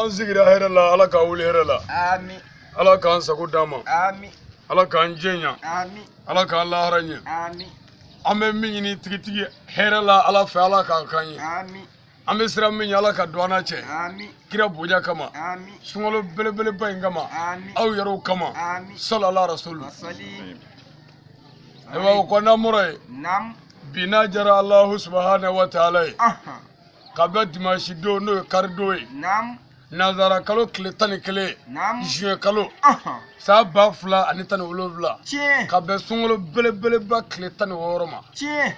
an sigira hɛrɛ la ala ka wuli hɛrɛ la amin ala k'an sago d'an ma amin ala k'an jɛnya amin ala k'an lahara ɲɛ amin an bɛ min ɲini tigitigi hɛrɛ la ala fɛ ala k'an kan ye amin an bɛ siran min ɲɛ ala ka don an na cɛ amin kira bonya kama amin sunkalo belebeleba in kama amin aw yɛrɛw kama amin sallallahu rasul wasali ewa ko namoro ye nam bina jara allah subhanahu wa ta'ala ye aha ka bɛ dimanche don n'o ye kari don ye nam nazara kalo tile 11 nam juin kalo aha saa 2017 tiɲɛ ka bɛn sunkalo belebeleba tile 16 ma tiɲɛ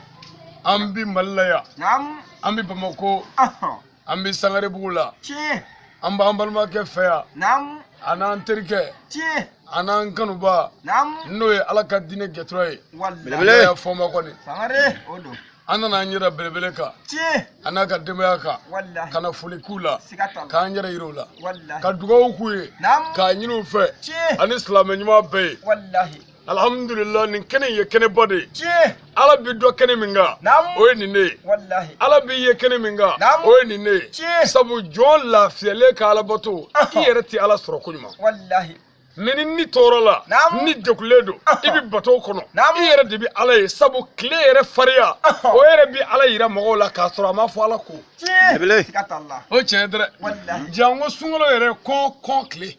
an bi mali la yan nam an bi bamako aha an bi sangarebugu la tiɲɛ an b'an balimakɛ fɛ yan nam a n'an terikɛ tiɲɛ a n'an kanuba nam n'o ye ala ka diinɛ gɛtɔrɔ ye wallahi ya fɔma kɔni sangare o don an nana an yɛrɛ belebele kan tiɲɛ a n'a ka denbaya kan wallahi ka na foli k'u la siga t'a la k'an yɛrɛ yir'u la wallahi ka dugawu k'u ye nam k'a ɲini u fɛ tiɲɛ ani silamɛ ɲuman bɛɛ ye wallahi alhamdulillah nin kɛnɛ ye kɛnɛba de ye tiɲɛ ala bi dɔ kɛnɛ min kan nam o ye nin de ye wallahi ala bi ye kɛnɛ min kan Naam. o ye nin de ye tiɲɛ sabu jɔn lafiyalen ka alabato i yɛrɛ tɛ ala sɔrɔ ko ɲuman wallahi ni tɔɔrɔ la Naam. ni degulen don i bi bato kɔnɔ Naam. i yɛrɛ de bi ala ye sabu tile yɛrɛ fariya o yɛrɛ bi ala yira mɔgɔw la k'a sɔrɔ a ma fɔ ala ko tiɲɛ siga t'a la o tiɲɛ dɛ wallahi jango sunkalo yɛrɛ kɔn tile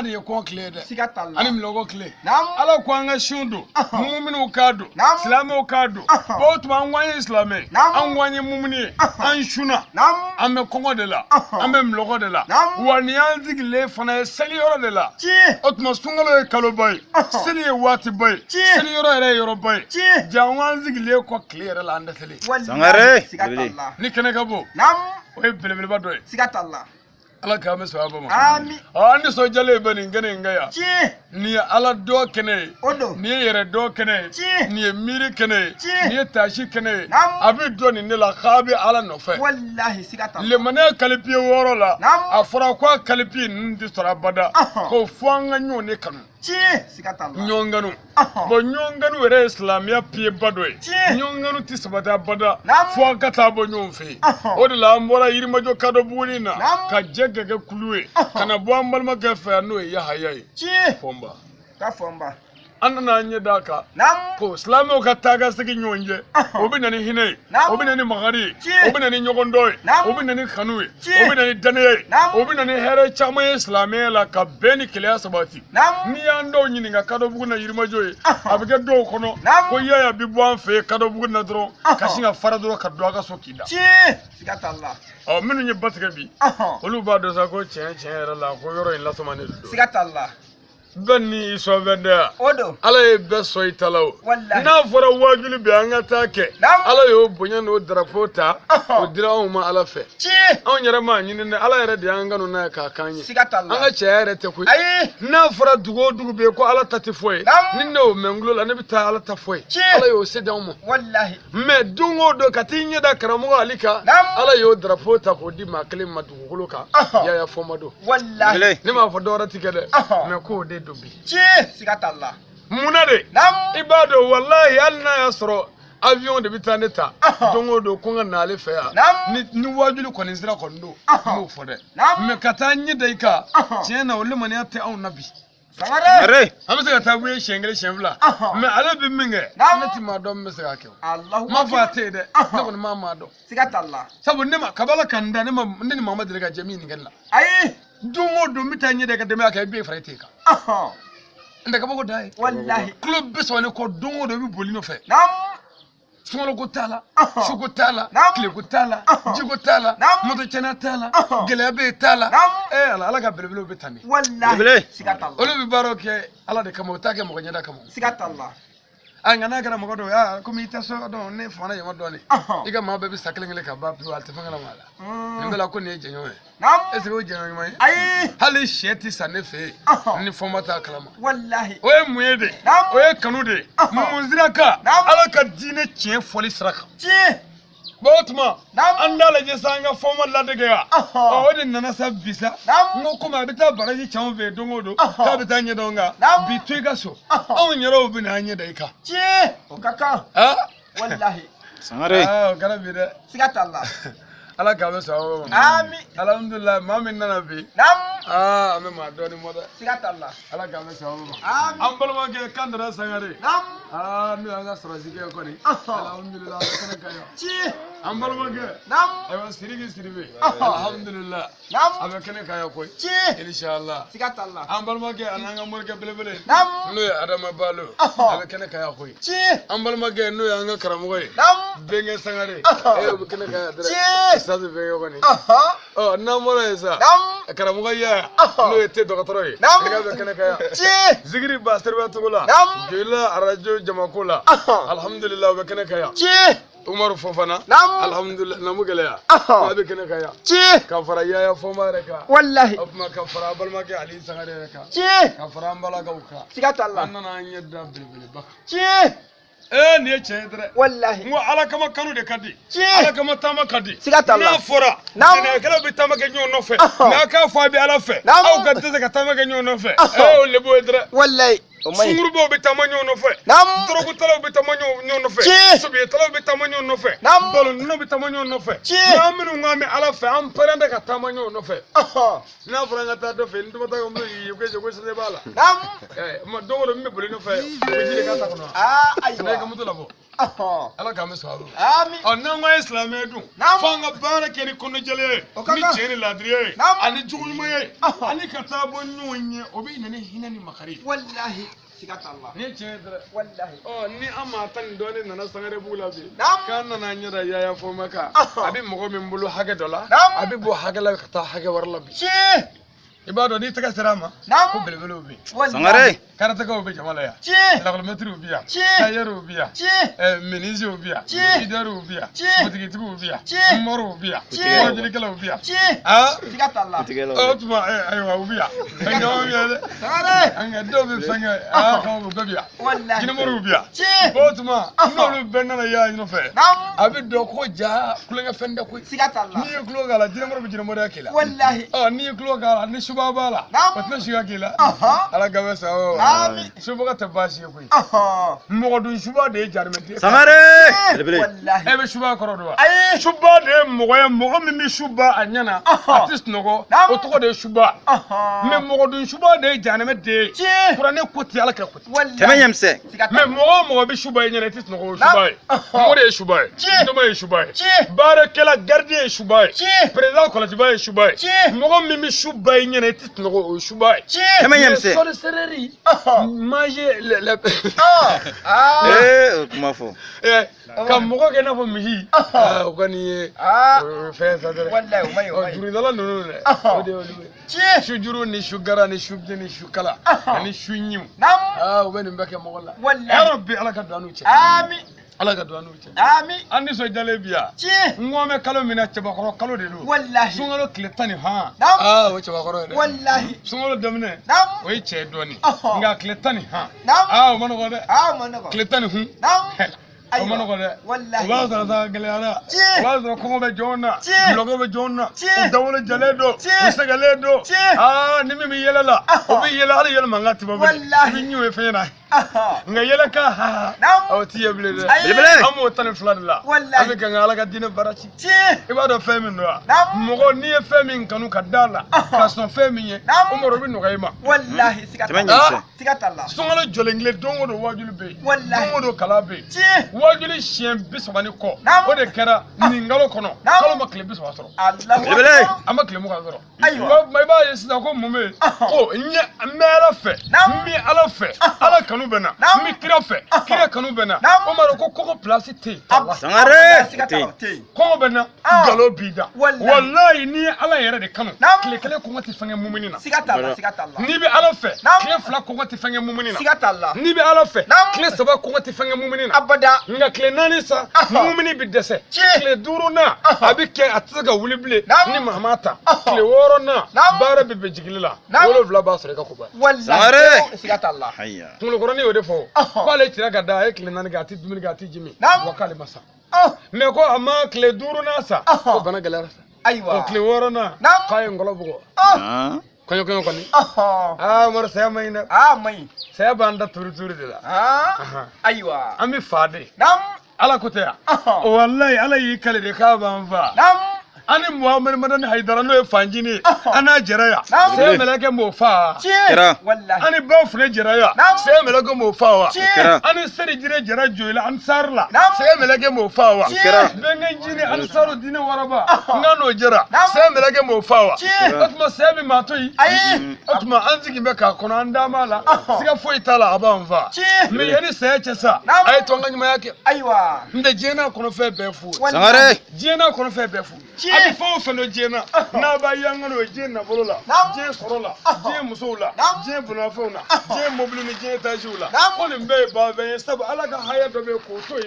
nin ye kɔn tile ye dɛ siga t'a la ani minɔgɔ tile nam ala ko an ka sun don mumuminw k'a don Naam. silamɛw k'a don o tuma an ko an ye silamɛ Naam. an ko an ye mumuni ye an sunna nam an bɛ kɔngɔ de la an bɛ minɔgɔ de la Naam. wa nin y'an sigilen fana ye seliyɔrɔ de la tiɲɛ o tuma sunkalo ye kaloba ye seli ye waatiba ye Tiɲɛ. seliyɔrɔ yɛrɛ ye yɔrɔba ye tiɲɛ jango an sigilen kɔ tile yɛrɛ la an dɛsɛlen wallahi siga t'a la ni kɛnɛ ka bɔ nam o ye belebeleba dɔ ye siga t'a la ala k'an bɛ sɔrɔ a ma amin an nisɔndiyalen bɛ nin kɛnɛ in kan yan tiɲɛ nin ye ala dɔ kɛnɛ ye o don nin ye yɛrɛ dɔ kɛnɛ ye Tiɲɛ. nin ye miiri kɛnɛ ye Tiɲɛ. nin ye taasi kɛnɛ ye Naam. a bɛ dɔn nin de la k'a bɛ ala nɔfɛ wallahi siga t'a la lemaniya kalipiye 6 la Naam. a fɔra ko a kalipiye ninnu tɛ sɔrɔ abada Ɔhɔn. ko fɔ an ka ɲɔgɔn de kanu tiɲɛ siga t'a la ɲɔgɔn kanu Ɔhɔn. bon ɲɔgɔn kanu yɛrɛ ye silamɛya piyeba dɔ ye Tiɲɛ. ɲɔgɔn kanu tɛ sabati abada Naam. fɔ an ka taa bɔ ɲɔgɔn fɛ yen Ɔhɔn. o de la an bɔra yirimajɔ kadɔ buguni na Naam. ka jɛ ka kɛ kulu ye Ɔhɔn. ka na bɔ an balimakɛ fɛ yan n'o ye yahaya ye tiɲɛ fɔnba ka fɔ n ba an nana an ɲɛ d'a kan nam ko silamɛw ka taa ka segin ɲɔgɔn cɛ Ɔhɔn. o bɛ na ni hinɛ ye Naam. o bɛ na ni makari ye Tiɲɛ. o bɛ na ni ɲɔgɔn dɔn ye Naam. o bɛ na ni kanu ye Tiɲɛ. o bɛ na ni daniya ye Naam. o bɛ na ni hɛrɛ caman ye silamɛya la ka bɛn ni kɛlɛya sabati nam n'i y'an dɔw ɲininka kadɔbugu na yirimajɔ ye Ɔhɔn. a bɛ kɛ dɔw kɔnɔ Naam. ko yaya bi bɔ an fɛ yen kadɔbugu na dɔrɔn Ɔhɔn. ka sin ka fara dɔrɔn ka don a ka so k'i da tiɲɛ siga t'a la ɔ minnu ye ba tigɛ bi Ɔhɔn. olu b'a dɔn sa ko tiɲɛ yɛrɛ la ko yɔrɔ in lasɔmani de don siga t'a la bɛɛ ni i sɔn fɛn tɛ yan o don ala ye bɛɛ sɔn i ta la o Wallahi. n'a fɔra wajuli bɛ an ka taa kɛ Naam. ala y'o bonya n'o darapo ta Ɔhɔn. o dira anw ma ala fɛ tiɲɛ anw yɛrɛ m'a ɲini dɛ ala yɛrɛ de y'an kanu n'a ye k'a k'an ye siga t'a an la ka cɛya yɛrɛ tɛ koyi ayi n'a fɔra dugu o dugu bɛ yen ko ala ta tɛ fɔ ye Naam. ni ne y'o mɛn n tulo la ne bɛ taa ala ta fɔ ye Tiɲɛ. ala y'o se d'anw ma wallahi mɛ don o don ka t'i ɲɛ da karamɔgɔ ali kan Naam. ala y'o darapo ta k'o di maa kelen ma dugukolo kan Ɔhɔn. yaya fɔma don wallahi ne m'a fɔ dɔwɛrɛ ti kɛ dɛ Ɔhɔn. mɛ k'o de don bi tiɲɛ siga t'a la munna de nam i b'a dɔn walahi hali n'a y'a sɔrɔ avion de bɛ taa ne ta Ɔhɔn. don o don ko n ka na ale fɛ yan Naam. ni wajuli kɔni sira kɔni don Ɔhɔn. n b'o fɔ dɛ Naam. mɛ ka taa ɲɛ da i kan Ɔhɔn. tiɲɛ na o limaniya tɛ anw na bi sangare an bɛ se ka taa wuye siɲɛ kelen siɲɛ fila Ɔhɔn. mɛ ale bɛ min kɛ Naam. ne ti maa dɔn min bɛ se k'a kɛ o allahu n m'a fɔ a tɛ yen dɛ Ɔhɔn. ne kɔni m'a maa dɔn siga t'a la sabu ne ma kabala kan da ne ni maa ma deli ka jɛ min nin kɛ ne la ayi don o don n bɛ taa ɲɛ da i ka denbaya kan i bɛ fara i tɛ kan Ɔhɔn. n tɛ kabako da ye wallahi kulo bɛ sɔn ne kɔ don o don i bɛ boli nɔfɛ nam sunkalo t'a la Ɔhɔn. suko t'a la Naam. tileko t'a la Ɔhɔn. jiko t'a la Naam. moto tiɲɛna t'a la Ɔhɔn. gɛlɛya bɛ yen t'a la Naam. ala ka belebelew bɛ tan de wallahi Belebele. siga t'a la olu bɛ baaraw kɛ ala de kama u t'a kɛ mɔgɔ ɲɛda kama siga t'a la a nka n'a kɛra mɔgɔ dɔw ye komi i tɛ so dɔn ne fana yɛlɛma dɔɔnin Ɔhɔn. i ka maa bɛɛ bɛ sa kelen kelen ka ban pewu a tɛ fɛn kala ma a la nin bɛɛ la ko nin ye jɛɲɔgɔn ye nam est ce que o ye jɛɲɔgɔn ɲuman ye ayi hali sɛ tɛ sa ne fɛ Ɔhɔn. yen ni fɔnba t'a kalama wallahi o ye mun ye de Naam. o ye kanu de ye Ɔhɔn. mun sira kan Naam. ala ka diinɛ tiɲɛ fɔli sira kan tiɲɛ bon o tuma Naam. an t'a lajɛ sa an ka fɔnma ladege yan Ɔhɔn. o de nana sa bi sa Naam. n ko komi a bɛ taa baraji cɛw fɛ yen don o don Ɔhɔn. k'a bɛ taa ɲɛdɔn kan Naam. bi to i ka so Ɔhɔn. anw yɛrɛw bɛ na an ɲɛ da i kan tiɲɛ o ka kan ah wallahi Sangare. o kɛra bi dɛ siga t'a la ala ka bɛ sababu Amin. alhamdulillah maa min nana bi Nam. an bɛ maa dɔɔni mɔ dɛ Siga t'a la. ala ka bɛ sababu Amin. an balimakɛ Kandara Sangare Nam. n'o y'an ka sɔrɔsikɛ kɔni alhamdulillah a bɛ kɛnɛ kan yan Ci. an balimakɛ Nam. ayiwa Sidiki Sidibe alhamdulillah Nam. a bɛ kɛnɛ kan yan koyi Ci. inshallah Siga t'a la. an balimakɛ a n'an ka morikɛ belebele Nam. n'o ye Adama Balo a bɛ kɛnɛ kan yan koyi Ci. an balimakɛ n'o y'an ka karamɔgɔ ye Nam. Bɛnkɛ Sangare o bɛ kɛnɛ kan yan Ci. dɛ Sadi Bɛnkɛ kɔni n'an bɔra yen sa Nam. karamɔgɔ ya n'o ye te dɔgɔtɔrɔ ye Nam. ne ka bɛ kɛnɛ kan yan Ci. Zikiri ba Seriba Togo la Nam. Joyila arajo jamako la alhamdulillah o bɛ kɛnɛ kan yan Ci. Umaru Fofana Nam. alhamdulillah namu gɛlɛya a bɛ kɛnɛ kan yan Ci. ka fara Yaya Fɔnba yɛrɛ kan Wallahi. o tuma ka fara balimakɛ Ali Sangare yɛrɛ kan Ci. ka fara an balakaw kan Siga t'a la. an nana an ɲɛ da belebeleba Ci. nin ye tiɲɛ ye dɛ Wallahi. n ko ala kama kanu de ka di Ci. ala kama taama ka di Siga t'a la. n'a fɔra Nam. sɛnɛkɛlaw bɛ taama kɛ ɲɔgɔn nɔfɛ n'a k'a fɔ a bɛ ala fɛ Nam. aw ka tɛ se ka taama kɛ ɲɔgɔn nɔfɛ o lebu ye dɛ Wallahi. O man ɲi. sungurubaw bɛ taama ɲɔgɔn nɔfɛ Nam. dorogutalaw bɛ taama ɲɔgɔn nɔfɛ Ci. sobiyetalaw bɛ taama ɲɔgɔn nɔfɛ Nam. baloninaw bɛ taama ɲɔgɔn nɔfɛ Ci. n'an minnu k'an bɛ ala fɛ an pɛrɛn tɛ ka taama ɲɔgɔn nɔfɛ n'a fɔra an ka taa dɔ fɛ n tɔgɔ ta ko n bɛ ko sɛbɛn b'a la Nam. don o don n bɛ boli nɔfɛ o bɛ ji de k'a ta kɔnɔ ne ka Ayiwa. moto labɔ ala k'an bɛ sababu Amin. n'an ko an ye silamɛ dun Nam. fo an ka baara kɛ ni kɔnɔjɛlenya ye O ka ni kan. tiɲɛ ni laadiriya ye Nam. ani juguɲumanya ye ani ka taa bɔ ɲɔgɔn ɲɛ o bɛ na ni hinɛ ni makari ye Wallahi. Siga t'a la. ni ye tiɲɛ ye dɛ Wallahi. ni an maa tan ni dɔɔnin nana Sangare bugu la bi Nam. k'an nana an ɲɛda Yaya Fɔnba kan a bɛ mɔgɔ min bolo hakɛ dɔ la Nam. a bɛ bɔ hakɛ la ka taa hakɛ wɛrɛ la bi Ci. i b'a dɔn n'i tɛgɛ sera a ma Nam. ko belebelew bɛ yen Wallahi. karatew bɛ jama la yan Ci. lakɔlimɛtiriw bɛ yan Ci. tailleur bɛ yan Ci. menuisiers bɛ yan Ci. soudeurs bɛ yan Ci. butigitigiw bɛ yan Ci. mɔriw bɛ yan Ci. kɔrɔjelikɛlaw bɛ yan Ci. Siga t'a la. o tuma ayiwa u bɛ yan fɛn caman bɛ yan dɛ Sangare. an ka dɔw bɛ fɛn kɛ kaw bɛɛ bɛ yan Wallahi. jinɛmɔriw bɛ yan Ci. o tuma n'olu bɛɛ nana Yaya nɔfɛ Nam. a bɛ dɔn ko ja kulonkɛfɛn tɛ koyi Siga t'a la. n'i ye tulo k'a la jinɛmɔrɔ bɛ jinɛmɔrɔya k'i la Wallahi. n'i ye tulo k'a la ni suba b'a la Nam. o tɛna suya k'i la Ala ka bɛ sa o Amin. subaga tɛ baasi ye koyi mɔgɔ dun suba de ye jarimɛden Wallahi. e bɛ suba kɔrɔ dɔn wa Ayi. suba de ye mɔgɔ ye mɔgɔ min bɛ suba a ɲɛna a tɛ sunɔgɔ Nam. o tɔgɔ de ye suba mɛ mɔgɔ dun suba de ye jarimɛden Ci. ye kuranɛ ko ten ala kɛ ko ten Wallahi. Tɛmɛ ɲɛmisɛn. Siga t'a mɛ la. mɔgɔ o mɔgɔ bɛ suba i ɲɛna i tɛ sunɔgɔ o ye suba ye mɔgɔ de ye suba ye Ci. ndoma ye suba ye Ci. baarakɛla gardien ye suba ye Ci. président kɔlɔsiba ye suba ye Ci. mɔgɔ min bɛ suba i ɲɛna i tɛ sunɔgɔ o ye suba ye Ci. Tɛmɛ ɲɛmisɛn. sorcellerie manger O kuma fɔ. ka mɔgɔ kɛ i n'a fɔ misi o kɔni ye fɛn sa dɛ Wallahi. O man ɲi. O man ɲi. jurudala ninnu dɛ o de y'olu ye Ci. su juru ni su gara ni su bilen ni su kala ani su ɲiw Nam. u bɛ nin bɛɛ kɛ mɔgɔ la Wallahi. yɔrɔ bɛ ala ka don an n'u cɛ Amin. ala ka don an n'u cɛ Amin. an nisɔndiyalen bi yan Ci. n ko an bɛ kalo min na cɛbakɔrɔ kalo de don Wallahi. sunkalo tile 15 Nam. o ye cɛbakɔrɔ ye dɛ Wallahi. sunkalo daminɛ Nam. o ye cɛ ye dɔɔnin Ɔhɔ. nka tile 15 Nam. o ma nɔgɔ dɛ Man nɔgɔ. tile 15 Nam. o ma nɔgɔ dɛ Wallahi. o b'a sɔrɔ sa gɛlɛyara Ci. o b'a sɔrɔ kɔngɔ bɛ jɔnw na Ci. bulɔkɔ bɛ jɔnw na Ci. u dawolo jɛlen don Ci. u sɛgɛlen don Ci. ni min bɛ yɛlɛ la o bɛ yɛlɛ hali yɛlɛ mankan tɛ bɔ bilen Wallahi. i bɛ ɲɛw ye fɛn ɲɛna nka yɛlɛ ka Nam. o ti ye bilen dɛ Ayi. an b'o 12 de la Wallahi. an bɛ kan ka ala ka diinɛ baara ci Ci. i b'a dɔn fɛn min don wa Nam. mɔgɔ n'i ye fɛn min kanu ka da la ka sɔn fɛn min ye Nam. o mɔrɔ bɛ nɔgɔya i ma Wallahi. Siga t'a Tɛmɛ la. ɲɛmisɛn. Siga t'a la. sunkalo jɔlen kile don o don wajuli bɛ yen Wallahi. don o don kala bɛ yen Ci. wajuli siɲɛ 30 ni kɔ Nam. o de kɛra nin kalo kɔnɔ Nam. kalo ma tile 30 sɔrɔ Allahu Belebele. Akbar. an ma tile 20 sɔrɔ Ayiwa. i b'a ye sisan ko mun bɛ yen ko n bɛ ala fɛ Nam. n bɛ ala fɛ ala kanu bɛ na Nam. n bɛ kira fɛ kira kanu bɛ na Nam. o ma dɔn ko kɔgɔ place tɛ yen Sangare. Siga t'a la. O tɛ yen. kɔngɔ bɛ na nkalon b'i da Wallahi. walayi n'i ye ala yɛrɛ de kanu Nam. tile kelen kɔngɔ tɛ fɛn kɛ mumini na Siga t'a la. Siga t'a la. n'i bɛ ala fɛ Nam. tile 2 kɔngɔ tɛ fɛn kɛ mumini na Siga t'a la. n'i bɛ ala fɛ Nam. tile 3 kɔngɔ tɛ fɛn kɛ mumini na Abada. nka tile 4 sa mumini bɛ dɛsɛ Ci. tile 5 na a bɛ kɛ a tɛ se ka wuli bilen Nam. ni maa ma ta tile 6 na Nam. baara bɛ bɛn jigili la Nam. 7 b'a sɔrɔ i ka ko ban Wallahi. Siga t'a la. Haya. kunkolokɔrɔnin y'o de fɔ k'ale tira ka da a ye tile 4 kɛ a tɛ dumuni kɛ a tɛ ji min Nam. wa k'ale ma sa mɛ ko a ma tile 5 na sa ko bana gɛlɛyara sa Ayiwa. tile 6 na Nam. k'a ye ngɔlɔ bugɔ kɔɲɔkɔɲɔ kɔni mɔrɔ saya man ɲi dɛ Man ɲi. saya b'an da turi de la Ayiwa. an bɛ fa de Nam. ala ko tɛ yan walayi ala y'i kale de k'a b'an fa Nam. ani Muhammad madan Haidara no fanjini ana jeraya sai meleke mo fa wallahi ani ba fune jeraya sai meleke mo fa wa ani sari jire jera joila ansarla sai meleke mo fa wa bengen jini ansaru dine waraba ngano jera sai meleke mo fa wa otuma sai bi matoi otuma anzigi be ka kono anda mala siga foi tala abanva me yani sai chesa ay to ngani ma yake aywa nde jena kono fe befu sangare jena kono fe befu abi fo fe no jena na ba yangano jena bolola je sorola je musola je bunafona je mobili ni je tajula oni mbe ba be sab alaga haya do be ko toy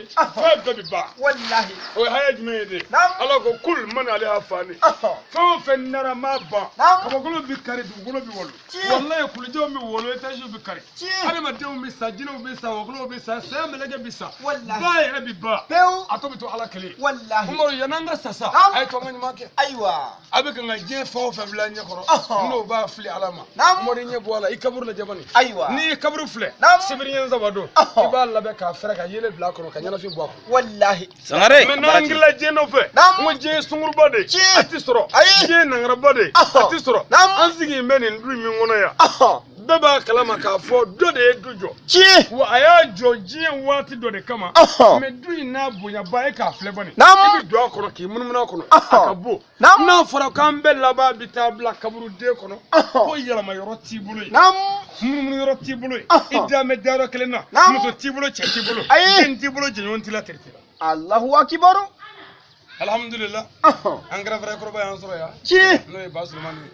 fe be ba wallahi o haya jmede alago kul man ali afani fo fe nara ma ba kama golo bi kare du golo bi wolu wallahi kul jo mi wolu taju bi kare ali ma dew mi sa jino bi sa golo bi sa se melege bi sa ba ya bi ba atobi to ala kale wallahi umaru yananga sasa ay to ngani make aywa abika nga je fo fe blanya koro no ba fli alama umaru nye bola ikabur la jabani aywa ni kaburu fle sibiri nyen zabado iba labe ka fere ka yele bla koro ka nyana fi bo wallahi sangare men ngila je no fe mo je sungur bode ati soro je nangara bode ati soro anzigi meni ndu mi ngono ya baba kalama ka fo do de dujo wa aya joji wati do de kama me du ina bunya ba ka fle bani ibi do akoro ki munumuna kono akabo na fara kan bella ba bitabla kaburu de kono ko yala ma yoro tibulu munumuna yoro tibulu idame daro kelena muso tibulu che tibulu din tibulu je yonti la tertira Allahu akbar alhamdulillah angara fara ko ba yansoro ya no e basulmani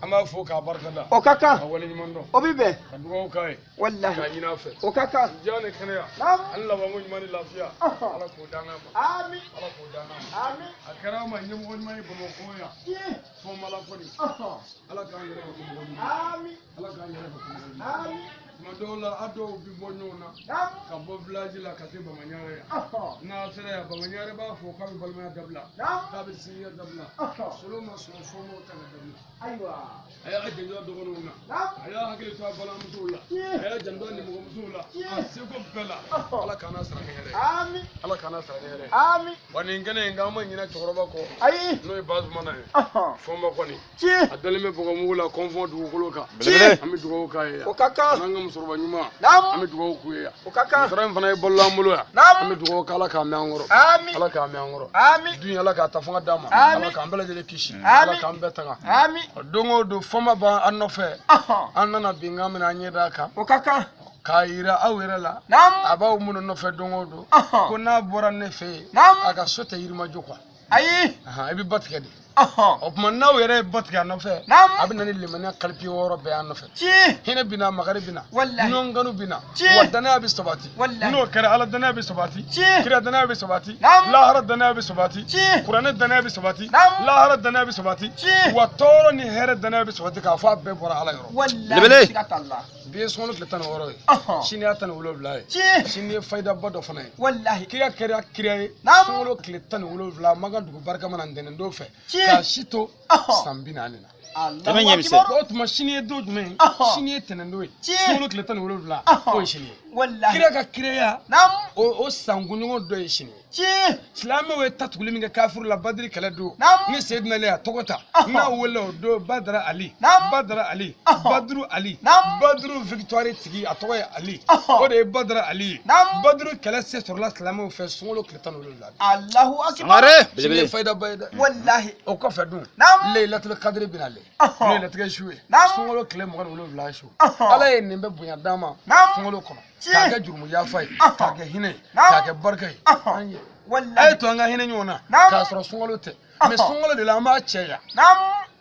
ama fo ka barkada o kaka wala ni mondo obibe adugo kai wallahi ka yina fe o kaka jane kenya Allah ba mun mani lafiya ala ko dana ma amin ala ko dana amin akara ma nyum won mani bono ko ya fo mala ko ni ala ka ngere ko ko ni amin ala ka ngere ko ko ni amin madola ado bi bonyona ka bo village la ka se ba manyare na sere ya ba manyare ba fo ka bi balma dabla ka bi siya dabla solo ma so fo mo ta dabla aywa aya ka jendo do gono na aya hakili to bala musulla aya jendo ni mo musulla se ko bela ala kana sara ngere amin ala kana sara ngere amin wani ngene ngama nyina choroba ko ayi no e bazu mana fo ma ko ni ci adale me bogo mula confond du ko ka ami dugo ka ya o kaka nanga musorba nyuma nam ami dugo ku ya o kaka sara fana e bolla mulo ya ami dugo ka ala ka mi angoro amin ala ka mi angoro amin dunya ala ka tafanga dama Amin. ala ka ambele jele kishi Amin. ala ka ambetanga amin dongo do foma ba annofe annana binga mina nyeda ka o kaka kayira awere la nam abaw mun no fe dongo do ko na bora ne fe nam aga sote yirma jokwa ayi ebi batkedi o kuma na were batka no fe nam abina ni limana kalpi woro be an no fe ci hina bina magari bina wallahi non ganu bina Ci. wadana bi sobati Wallahi. no kare ala dana bi sobati Ci. kira dana bi sobati Nam. la har dana bi sobati Ci. qur'an dana bi sobati Nam. la har dana bi sobati Ci. wa toro ni here dana bi sobati ka fa be bora ala yoro wallahi Lebele. sikatalla bi sonu kletan woro Aha. shini atan wulo blay ci shini fayda bodo fana wallahi kiya kere kire Nam. solo kletan wulo bla maga dugu barka manan denen do fe Ci. ka shito Aha. sambina alina Allahu nyemse. akbar otuma shini do men Aha. shini tenen do Ci. solo kletan wulo bla Aha. o shini wallahi kire ka kire ya nam o sangunyo do shini ci silame we tatuguli minga kafir la badri kala do Nam. ni sayyidina ali togota Aha. na wala do badra ali Nam. badra ali Aha. badru ali Nam. badru victoire tigi atoya ali Aha. o de badra ali Nam. badru kala se sur la silame we fe solo kletan wala Allahu akbar sangare shini belebele fayda bayda wallahi o ko fe dun Nam. laylatul qadr bin ali Aha. laylatul shuwe Nam. solo kle mo wala shu Aha. ala ye nimbe bunya dama Nam. solo kono Ci. kaga jurmu ya fay Aha. kaga hine Nam. kaga barkai Aha. anye ay wallahi to anga hine nyona Nam. ka soro sungolo te Aha. me sungolo de la ma cheya nam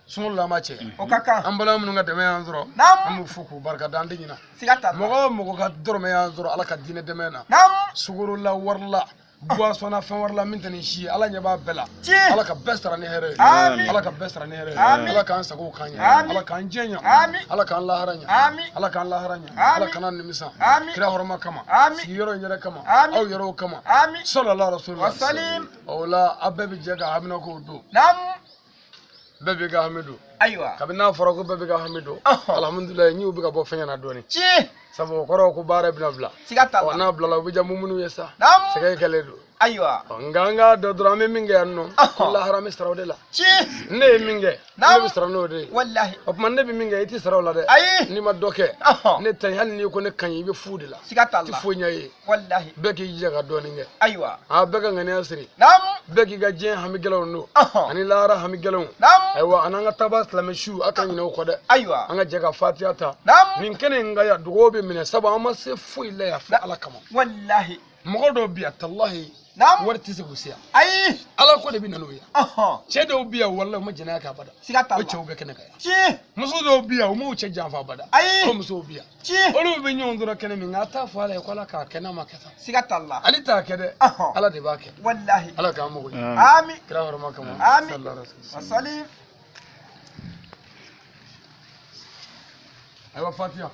sungolo la ma cheya o kaka ambala mun nga deme yanzuro Nam. amu fuku barka dandi nyina sikatalla mogo ka dorme yanzuro ala ka dine deme na nam suguru la warla boisson na fen warla min tani shi ala nya ba bela Ci. ala ka bestra ni here Amin. ala ka bestra ni here Amin. ala ka an sago kanya Amin. ala ka an jenya Amin. ala ka an laharanya Amin. ala ka an laharanya Amin. ala ka nan nimisa Amin. kira horma kama Amin. si yoro nyere kama Amin. aw yoro kama amin sallallahu alaihi wasallam wasalim wala abebi jega hamina ko do nam bebe ga hamidu aywa kabina fara ko bebe ga hamidu alhamdulillah ni ubi ka bo fenya na doni ci sabo koro ko bare bina bla sikatalla wana bla la bija mumunu yesa nam segay kale do Aywa. Nganga da drame minge anno. Allah harami sarawdela. Ci. Ne minge. Naam. Ne sarano de. Wallahi. Opman ne minge iti sarawla de. Ayi. Ni ma doke. Ne tan hal ni ko ne kan yibe fudila. Sigata Ti Allah. fonya yi. Wallahi. Beki jaga doninge. Aywa. A beka ngane asiri. Naam. Beki ga jen hami gelaw no. Ani lara hami gelaw. Naam. Aywa ananga tabas la meshu akan ni ko de. Aywa. Anga jaga fatiha ta. Naam. Nin kene ngaya dugobe mine saba ama se foi la ya fa ala kama. Wallahi. Mogodo biya tallahi. Naam. Warti se gusiya. Ayi. Ala ko de bi nanu ya. Ci. Ce do biya wallahi ma jina ka bada. Sigata O Allah. ce o be kene kaya. Ci. Muso do biya o mo ce janfa bada. Ayi. Ko muso biya. Ci. Olu be nyon dura kene min ata fa ala ko ala ka kene ma kata. Sigata Allah. Ali ta kede. Ala de ba ke. Wallahi. Ala ka mo ko. Amin. Kira war ma kama. Amin. Sallallahu alaihi wasallam. Salim. Aywa Fatiha.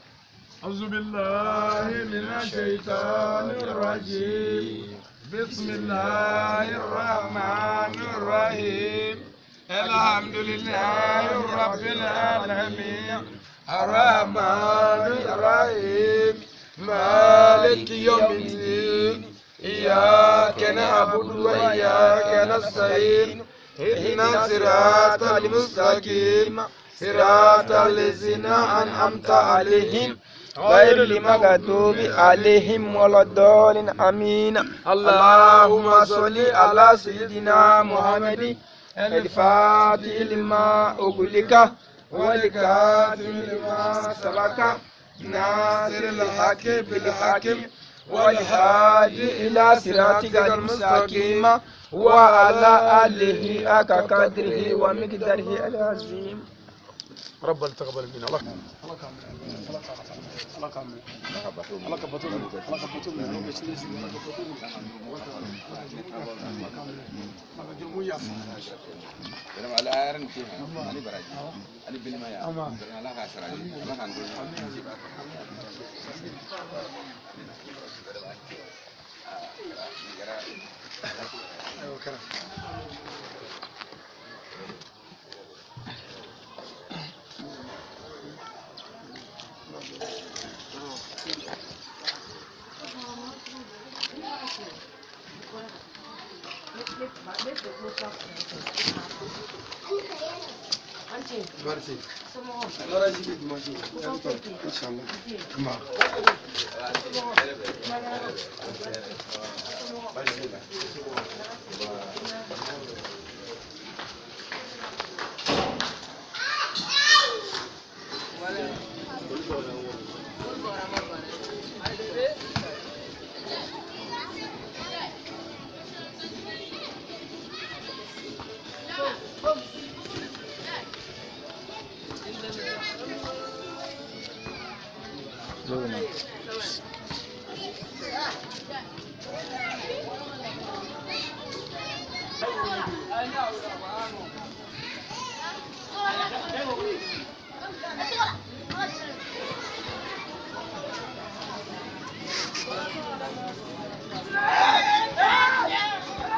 أعوذ بالله من الشيطان الرجيم بسم الله الرحمن الرحيم الحمد لله رب العالمين الرحمن الرحيم مالك يوم الدين إياك نعبد وإياك نستعين اهدنا الصراط المستقيم صراط الذين أنعمت عليهم غير المغضوب عليهم ولا الضالين آمين. اللهم صل على سيدنا محمد الفاتح لما أغلق والكاتم لما سبق ناصر الحق بالحق والهادي إلى صراطك المستقيم وعلى آله حق قدره ومقداره العظيم. رب تقبل منا الله Merci. Allora ci vediamo inshallah. I know.